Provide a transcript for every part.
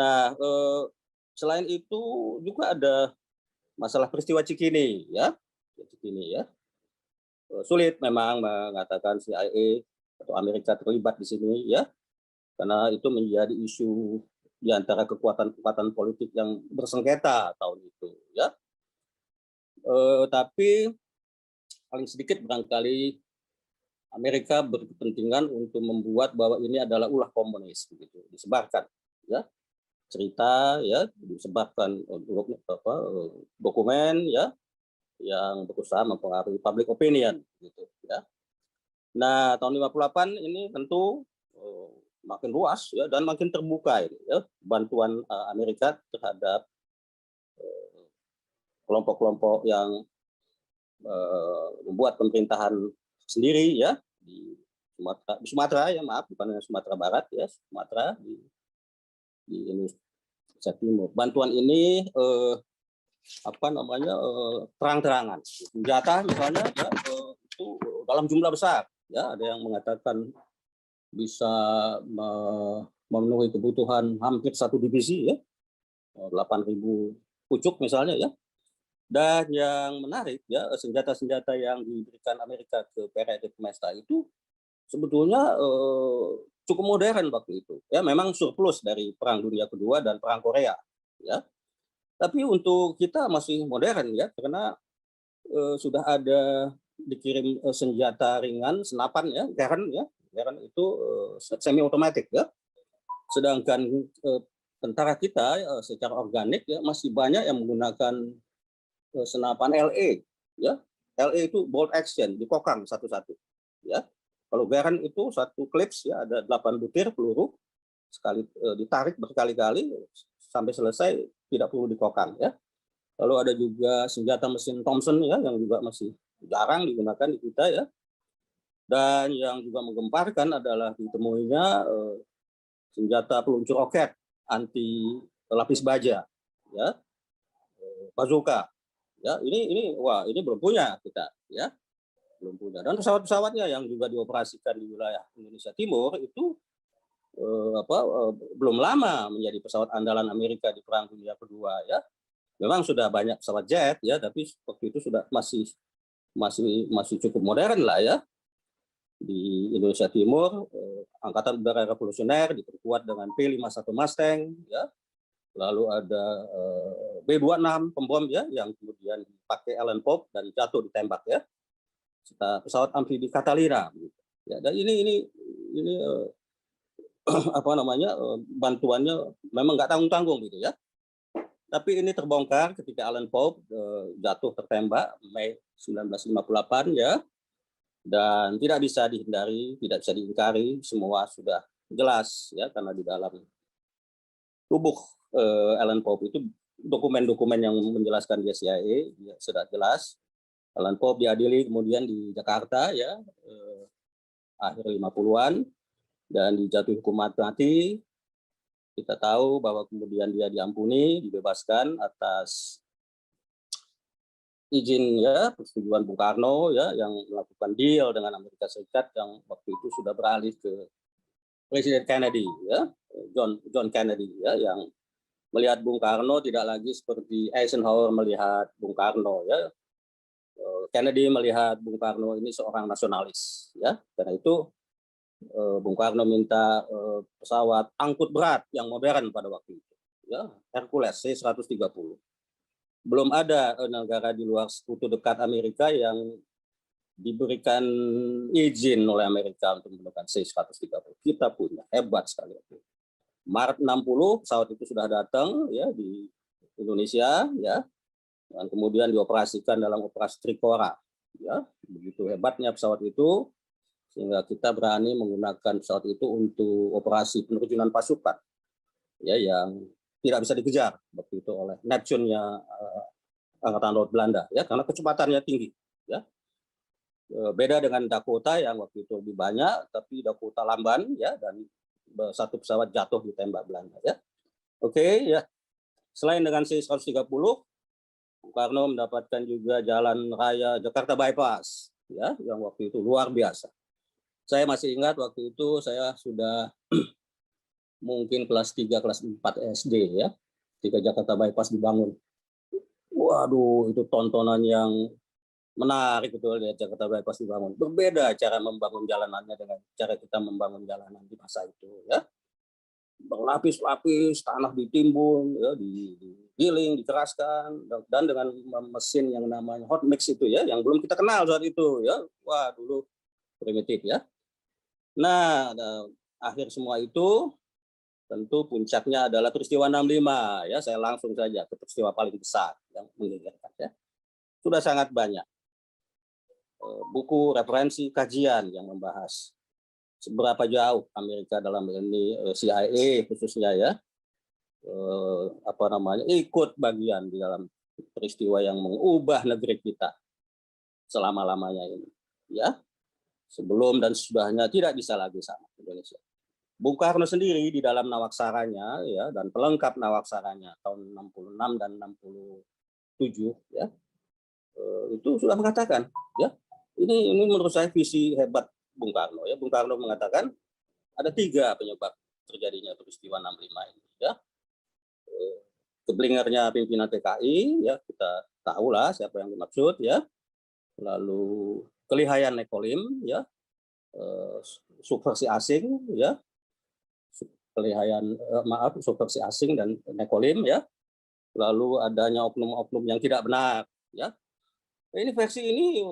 Nah, selain itu juga ada masalah peristiwa Cikini ya, Cikini ya. Sulit memang mengatakan CIA atau Amerika terlibat di sini ya, karena itu menjadi isu di antara kekuatan-kekuatan politik yang bersengketa tahun itu ya. Tapi paling sedikit barangkali Amerika berkepentingan untuk membuat bahwa ini adalah ulah komunis begitu, disebarkan ya, cerita ya, disebarkan dokumen ya yang berusaha mempengaruhi public opinion gitu ya. Nah, tahun 58 ini tentu makin luas ya dan makin terbuka ini ya bantuan Amerika terhadap kelompok-kelompok yang membuat pemerintahan sendiri ya di Sumatera ya, maaf, bukan hanya Sumatera Barat ya, Sumatera di Indonesia Timur. Bantuan ini terang-terangan, senjata misalnya ya, itu dalam jumlah besar ya, ada yang mengatakan bisa memenuhi kebutuhan hampir satu divisi ya, 8.000 pucuk misalnya ya. Dan yang menarik ya, senjata-senjata yang diberikan Amerika ke PRI Mesta itu sebetulnya cukup modern waktu itu. Ya, memang surplus dari Perang Dunia Kedua dan Perang Korea. Ya, tapi untuk kita masih modern ya, karena sudah ada dikirim senjata ringan, senapan ya, Garand itu semi otomatik ya. Sedangkan tentara kita secara organik ya masih banyak yang menggunakan senapan LE ya. LE itu bolt action, dikokang satu-satu ya. Kalau Garand itu satu clips ya, ada 8 butir peluru, sekali ditarik berkali-kali sampai selesai, tidak perlu dikokang ya. Lalu ada juga senjata mesin Thompson ya, yang juga masih jarang digunakan di kita ya. Dan yang juga menggemparkan adalah ditemuinya senjata peluncur roket anti lapis baja ya, bazooka ya. Ini wah, ini belum punya kita ya, belum punya. Dan pesawat-pesawatnya yang juga dioperasikan di wilayah Indonesia Timur itu belum lama menjadi pesawat andalan Amerika di Perang Dunia Kedua ya. Memang sudah banyak pesawat jet ya, tapi waktu itu sudah masih cukup modern lah ya. Di Indonesia Timur, Angkatan Udara Revolusioner diperkuat dengan P-51 Mustang ya. Lalu ada B-26 pembom ya, yang kemudian dipakai Alan Pope dan jatuh ditembak ya. Serta pesawat amfibi Catalina ya. Dan ini bantuannya memang nggak tanggung-tanggung gitu ya. Tapi ini terbongkar ketika Alan Pope jatuh tertembak Mei 1958 ya, dan tidak bisa dihindari, tidak bisa diingkari, semua sudah jelas ya, karena di dalam tubuh Alan Pope itu dokumen-dokumen yang menjelaskan dia CIA ya, sudah jelas. Alan Pope diadili kemudian di Jakarta ya, akhir 50-an, dan dijatuhi hukuman mati. Kita tahu bahwa kemudian dia diampuni, dibebaskan atas izin ya, persetujuan Bung Karno ya, yang melakukan deal dengan Amerika Serikat yang waktu itu sudah beralih ke Presiden Kennedy ya, John Kennedy ya, yang melihat Bung Karno tidak lagi seperti Eisenhower melihat Bung Karno ya. Kennedy melihat Bung Karno ini seorang nasionalis ya. Karena itu Bung Karno minta pesawat angkut berat yang modern pada waktu itu ya, Hercules C-130. Belum ada negara di luar sekutu dekat Amerika yang diberikan izin oleh Amerika untuk menggunakan C-130. Kita punya, hebat sekali. Maret 60 pesawat itu sudah datang ya di Indonesia ya, dan kemudian dioperasikan dalam operasi Trikora ya. Begitu hebatnya pesawat itu sehingga kita berani menggunakan pesawat itu untuk operasi penerjunan pasukan ya, yang tidak bisa dikejar waktu itu oleh Neptune-nya Angkatan Laut Belanda ya, karena kecepatannya tinggi ya. Beda dengan Dakota yang waktu itu lebih banyak, tapi Dakota lamban ya, dan satu pesawat jatuh ditembak Belanda ya. Oke ya. Selain dengan C-130, Bung Karno mendapatkan juga jalan raya Jakarta Bypass ya, yang waktu itu luar biasa. Saya masih ingat waktu itu saya sudah mungkin kelas 3, kelas 4 SD ya, ketika Jakarta Bypass dibangun. Waduh, itu tontonan yang menarik betul lihat Jakarta Bypass dibangun. Berbeda cara membangun jalanannya dengan cara kita membangun jalanan di masa itu ya. Berlapis-lapis, tanah ditimbun, ya, digiling, dikeraskan, dan dengan mesin yang namanya hot mix itu ya, yang belum kita kenal saat itu ya. Wah, dulu primitif ya. Nah, akhir semua itu tentu puncaknya adalah peristiwa 65 ya. Saya langsung saja ke peristiwa paling besar yang menggegerkan ya. Sudah sangat banyak buku referensi kajian yang membahas seberapa jauh Amerika dalam ini CIA khususnya ya ikut bagian di dalam peristiwa yang mengubah negeri kita selama-lamanya ini ya. Sebelum dan sesudahnya tidak bisa lagi sama Indonesia. Bung Karno sendiri di dalam nawaksaranya ya dan pelengkap nawaksaranya tahun 66 dan 67 ya itu sudah mengatakan ya ini menurut saya visi hebat Bung Karno ya. Bung Karno mengatakan ada 3 penyebab terjadinya peristiwa 65 ini ya. Keblingernya pimpinan PKI ya, kita tahulah siapa yang dimaksud ya. Lalu kelihayan Nekolim ya, subversi asing ya, subversi asing dan Nekolim ya. Lalu adanya oknum-oknum yang tidak benar ya. Ini versi ini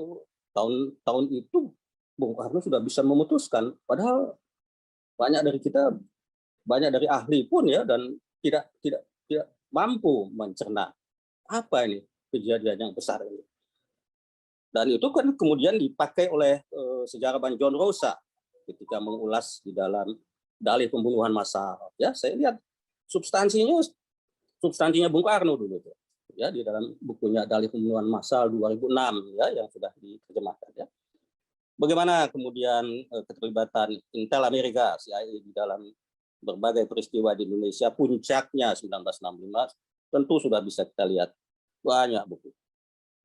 tahun itu Bung Karno sudah bisa memutuskan, padahal banyak dari ahli pun ya dan tidak mampu mencerna apa ini kejadian yang besar ini. Dan itu kan kemudian dipakai oleh sejarawan John Rosa ketika mengulas di dalam dalih pembunuhan massal. Ya, saya lihat substansinya Bung Karno dulu tuh. Ya, di dalam bukunya Dalih Pembunuhan Massal 2006 ya yang sudah diterjemahkan ya. Bagaimana kemudian keterlibatan Intel Amerika CIA di dalam berbagai peristiwa di Indonesia, puncaknya 1965 tentu sudah bisa kita lihat banyak buku.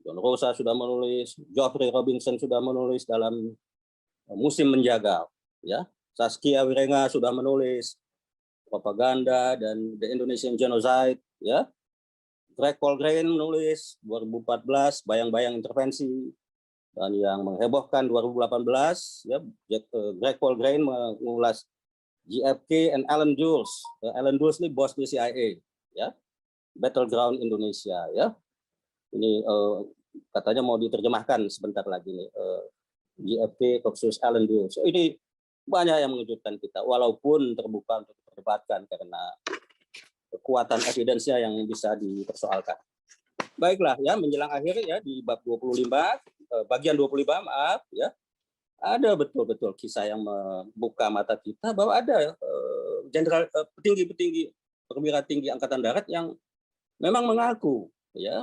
John Rosa sudah menulis, Geoffrey Robinson sudah menulis dalam Musim Menjaga, ya. Saskia Wirenga sudah menulis Propaganda dan The Indonesian Genocide, ya. Greg Colgrane menulis 2014 Bayang-bayang Intervensi, dan yang menghebohkan 2018, ya, Greg Colgrane mengulas JFK and Alan Dulles. Alan Dulles ini bos di CIA, ya. Battleground Indonesia, ya. Ini katanya mau diterjemahkan sebentar lagi nih, JFK versus Alan Dulles. Ini banyak yang mengejutkan kita, walaupun terbuka untuk diperdebatkan karena kekuatan evidence-nya yang bisa dipersoalkan. Baiklah ya, menjelang akhir ya di bab 25, bagian 25 maaf ya, ada betul-betul kisah yang membuka mata kita bahwa ada jenderal petinggi-petinggi perwira tinggi angkatan darat yang memang mengaku ya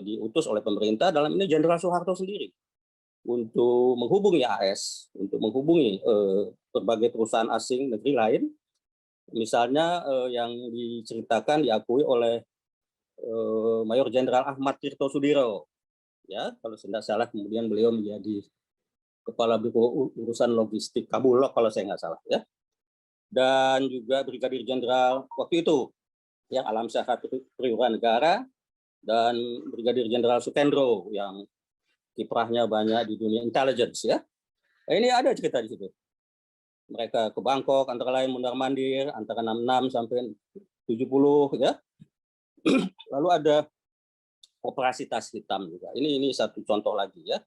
diutus oleh pemerintah, dalam ini Jenderal Soeharto sendiri, untuk menghubungi AS, untuk menghubungi berbagai perusahaan asing negeri lain, misalnya yang diceritakan diakui oleh Mayor Jenderal Ahmad Tirto Sudiro, ya kalau tidak salah kemudian beliau menjadi Kepala Biro Urusan Logistik Kabulok kalau saya nggak salah, ya. Dan juga Brigadir Jenderal waktu itu yang Alam Syah Perwira Negara, dan Brigadir Jenderal Sukendro yang kiprahnya banyak di dunia intelligence, ya. Nah, ini ada cerita di situ. Mereka ke Bangkok antara lain mondar-mandir antara 66 sampai 70, ya. Lalu ada operasi tas hitam juga. Ini satu contoh lagi, ya.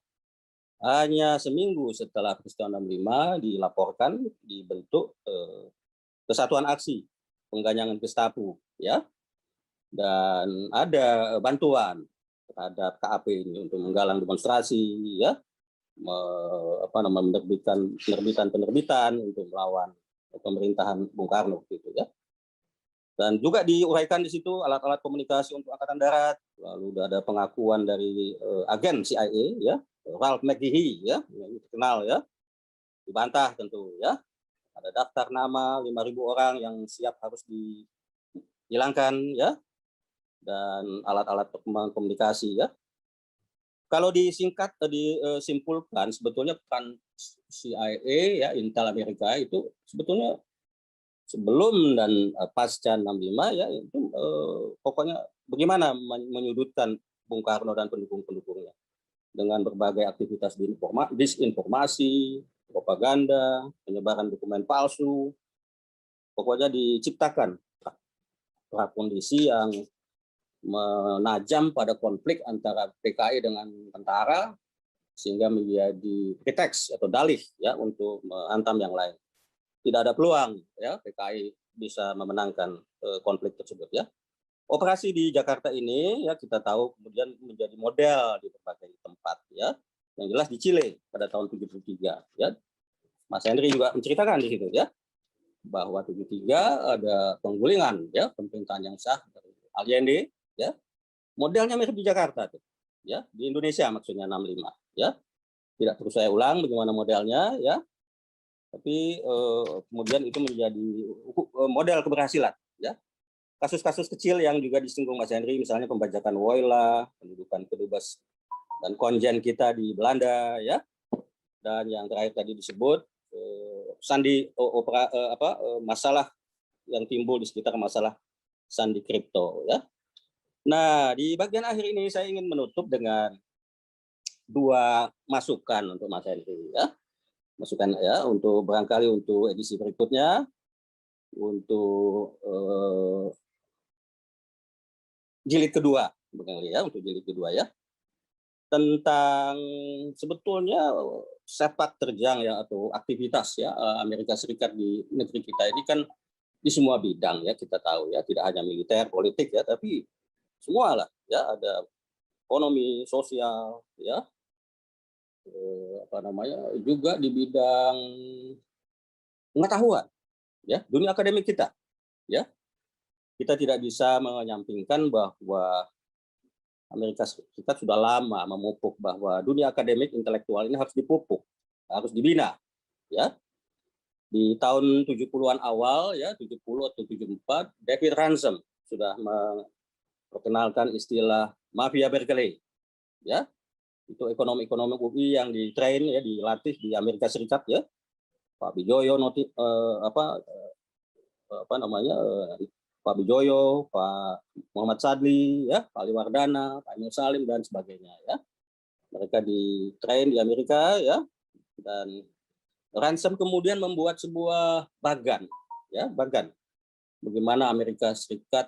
Hanya seminggu setelah peristiwa 65 dilaporkan dibentuk Kesatuan Aksi Pengganyangan Gestapo, ya. Dan ada bantuan terhadap KAP ini untuk menggalang demonstrasi, ya, penerbitan untuk melawan pemerintahan Bung Karno, gitu ya. Dan juga diuraikan di situ alat-alat komunikasi untuk Angkatan Darat. Lalu ada pengakuan dari agen CIA, ya, Ralph McGehee, ya, yang dikenal, ya, dibantah tentu, ya. Ada daftar nama 5.000 orang yang siap harus dihilangkan, ya, dan alat-alat komunikasi, ya. Kalau disingkat, disimpulkan, sebetulnya peran CIA, ya, Intel Amerika itu sebetulnya sebelum dan pasca 65 ya itu pokoknya bagaimana menyudutkan Bung Karno dan pendukung-pendukungnya dengan berbagai aktivitas disinformasi, propaganda, penyebaran dokumen palsu, pokoknya diciptakan kondisi yang menajam pada konflik antara PKI dengan tentara sehingga menjadi preteks atau dalih ya untuk menghantam yang lain. Tidak ada peluang ya PKI bisa memenangkan konflik tersebut ya. Operasi di Jakarta ini ya kita tahu kemudian menjadi model di berbagai tempat ya. Yang jelas di Chile pada tahun 73 ya. Mas Henry juga menceritakan di situ ya bahwa 73 ada penggulingan ya pemerintahan yang sah dari Allende ya. Modelnya mirip di Jakarta tuh. Ya, di Indonesia maksudnya 65 ya. Tidak perlu saya ulang bagaimana modelnya ya. Tapi kemudian itu menjadi model keberhasilan ya. Kasus-kasus kecil yang juga disinggung Mas Henry, misalnya pembajakan Woyla, pendudukan kedubes dan konjen kita di Belanda ya, dan yang terakhir tadi disebut masalah yang timbul di sekitar masalah sandi kripto ya. Nah di bagian akhir ini saya ingin menutup dengan dua masukan untuk Mas Henry ya. Masukan ya untuk barangkali untuk edisi berikutnya untuk jilid kedua ya, untuk jilid kedua ya, tentang sebetulnya sepak terjang ya atau aktivitas ya Amerika Serikat di negeri kita ini kan di semua bidang ya kita tahu ya, tidak hanya militer, politik ya, tapi semua lah ya, ada ekonomi, sosial ya, juga di bidang pengetahuan ya, dunia akademik kita ya. Kita tidak bisa menyampingkan bahwa Amerika Serikat sudah lama memupuk bahwa dunia akademik intelektual ini harus dipupuk, harus dibina ya. Di tahun 70-an awal ya, 70 atau 74, David Ransom sudah memperkenalkan istilah mafia Berkeley ya. Itu ekonomi-ekonomi UI yang ditrain ya, dilatih di Amerika Serikat ya. Pak Bijoyo Pak Bijoyo, Pak Muhammad Sadli, ya, Pak Ali Wardana, Pak Emil Salim dan sebagainya, ya. Mereka di-train di Amerika, ya, dan Ransom kemudian membuat sebuah bagan, ya, bagan. Bagaimana Amerika Serikat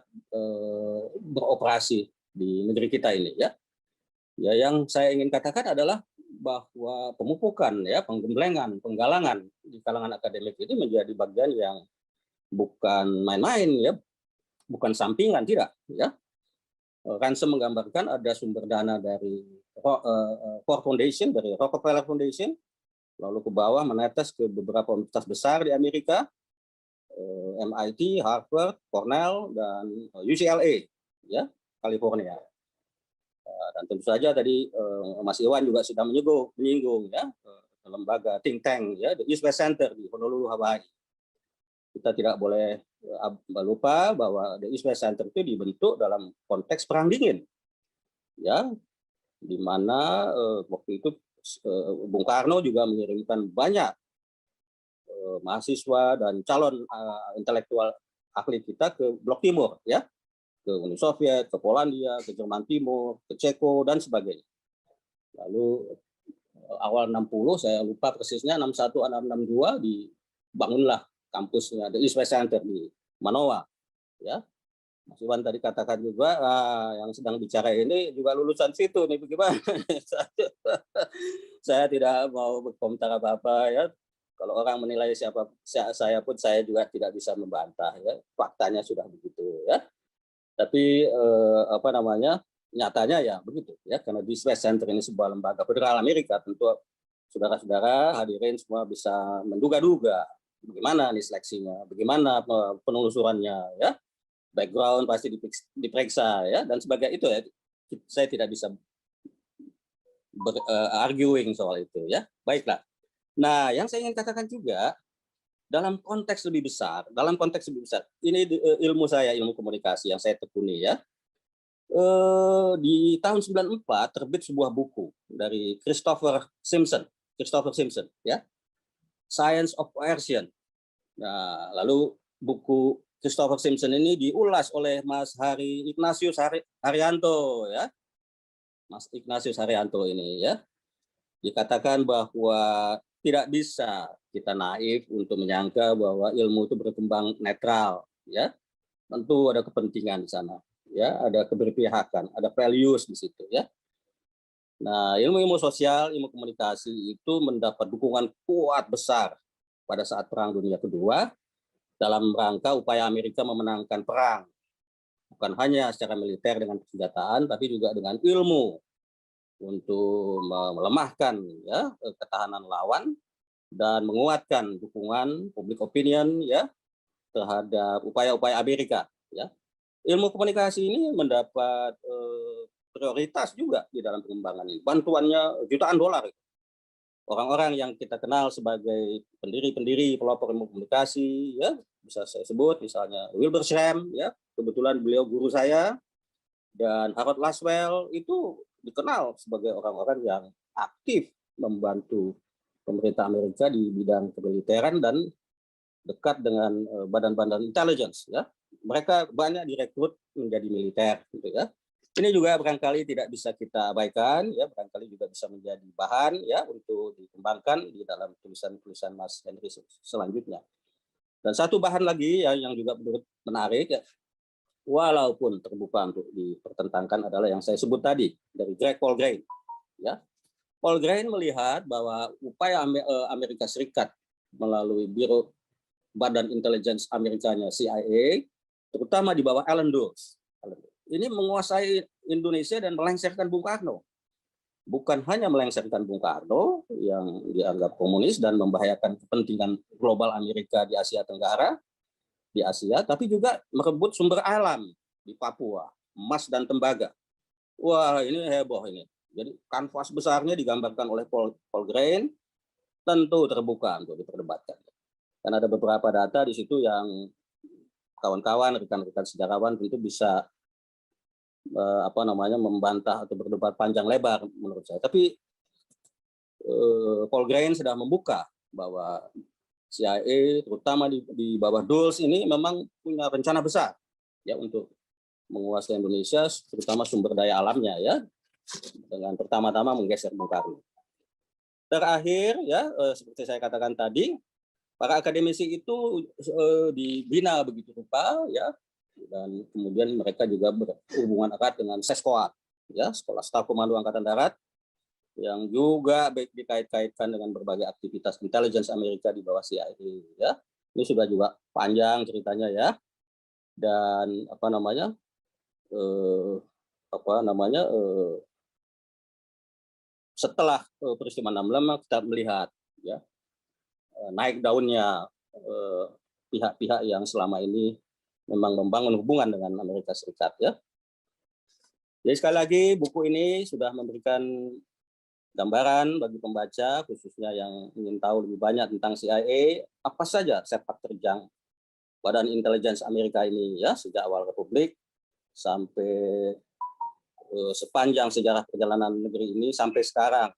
beroperasi di negeri kita ini, ya. Ya, yang saya ingin katakan adalah bahwa pemupukan, ya, penggemblengan, penggalangan di kalangan akademik ini menjadi bagian yang bukan main-main, ya. Bukan sampingan, tidak ya. Ransom menggambarkan ada sumber dana dari Ford Foundation, dari Rockefeller Foundation, lalu ke bawah menetes ke beberapa universitas besar di Amerika, MIT, Harvard, Cornell, dan UCLA ya, California. Dan tentu saja tadi Mas Iwan juga sudah menyinggung ya, lembaga think tank ya, the East West Center di Honolulu, Hawaii. Kita tidak boleh lupa bahwa the East West Center itu dibentuk dalam konteks perang dingin, ya, di mana waktu itu Bung Karno juga mengirimkan banyak mahasiswa dan calon intelektual ahli kita ke Blok Timur, ya, ke Uni Soviet, ke Polandia, ke Jerman Timur, ke Ceko dan sebagainya. Lalu awal 60, saya lupa persisnya 61 atau 62 dibangunlah kampusnya The East West Center di Manoa, ya. Mas Iwan tadi katakan juga yang sedang bicara ini juga lulusan situ nih, bagaimana? Saya tidak mau berkomentar apa-apa ya. Kalau orang menilai siapa saya pun saya juga tidak bisa membantah ya. Faktanya sudah begitu ya. Tapi nyatanya ya begitu ya, karena di East West Center ini sebuah lembaga federal Amerika, tentu saudara-saudara hadirin semua bisa menduga-duga bagaimana nih seleksinya, bagaimana penelusurannya, ya, background pasti diperiksa, ya, dan sebagainya itu ya. Saya tidak bisa arguing soal itu, ya. Baiklah. Nah, yang saya ingin katakan juga dalam konteks lebih besar, ini ilmu saya, ilmu komunikasi yang saya tekuni, ya. Di tahun 94 terbit sebuah buku dari Christopher Simpson, ya. Science of Coercion. Nah, lalu buku Christopher Simpson ini diulas oleh Mas Ignatius Haryanto, ya. Mas Ignatius Haryanto ini, ya. Dikatakan bahwa tidak bisa kita naif untuk menyangka bahwa ilmu itu berkembang netral, ya. Tentu ada kepentingan di sana, ya, ada keberpihakan, ada values di situ, ya. Nah, ilmu-ilmu sosial, ilmu komunikasi itu mendapat dukungan kuat besar pada saat Perang Dunia Kedua dalam rangka upaya Amerika memenangkan perang. Bukan hanya secara militer dengan persenjataan, tapi juga dengan ilmu untuk melemahkan, ya, ketahanan lawan dan menguatkan dukungan public opinion, ya, terhadap upaya-upaya Amerika, ya. Ilmu komunikasi ini mendapat prioritas juga di dalam pengembangan ini. Bantuannya jutaan dolar. Orang-orang yang kita kenal sebagai pendiri-pendiri pelopor ilmu komunikasi, ya, bisa saya sebut misalnya Wilbur Schramm, ya, kebetulan beliau guru saya, dan Harold Laswell itu dikenal sebagai orang-orang yang aktif membantu pemerintah Amerika di bidang kemiliteran dan dekat dengan badan-badan intelligence, ya. Mereka banyak direkrut menjadi militer, gitu, ya. Ini juga barangkali tidak bisa kita abaikan, ya, barangkali juga bisa menjadi bahan, ya, untuk dikembangkan di dalam tulisan-tulisan Mas Henry selanjutnya. Dan satu bahan lagi, ya, yang juga menarik, ya, walaupun terbuka untuk dipertentangkan, adalah yang saya sebut tadi dari Greg Paul Grain, ya. Paul Grain melihat bahwa upaya Amerika Serikat melalui Biro Badan Intelijen Amerikanya CIA, terutama di bawah Allen Dulles, ini menguasai Indonesia dan melengsarkan Bung Karno. Bukan hanya melengsarkan Bung Karno yang dianggap komunis dan membahayakan kepentingan global Amerika di Asia Tenggara, di Asia, tapi juga merebut sumber alam di Papua, emas dan tembaga. Wah, ini heboh ini. Jadi kanvas besarnya digambarkan oleh Paul Grain, tentu terbuka untuk diperdebatkan. Dan ada beberapa data di situ yang kawan-kawan, rekan-rekan sejarawan tentu bisa membantah atau berdebat panjang lebar menurut saya. Tapi Paul Grain sudah membuka bahwa CIA terutama di bawah Dulles ini memang punya rencana besar, ya, untuk menguasai Indonesia, terutama sumber daya alamnya, ya, dengan pertama-tama menggeser Bung Karno. Terakhir, ya, seperti saya katakan tadi, para akademisi itu dibina begitu rupa, ya, dan kemudian mereka juga berhubungan erat dengan Seskoat, ya, Sekolah Staf Komando Angkatan Darat, yang juga dikait-kaitkan dengan berbagai aktivitas intelligence Amerika di bawah CIA, ya. Ini sudah juga panjang ceritanya, ya. Dan setelah peristiwa 65 kita melihat, ya, naik daunnya pihak-pihak yang selama ini memang membangun hubungan dengan Amerika Serikat, ya. Jadi sekali lagi buku ini sudah memberikan gambaran bagi pembaca, khususnya yang ingin tahu lebih banyak tentang CIA, apa saja sepak terjang Badan Intelijen Amerika ini, ya, sejak awal Republik sampai sepanjang sejarah perjalanan negeri ini sampai sekarang,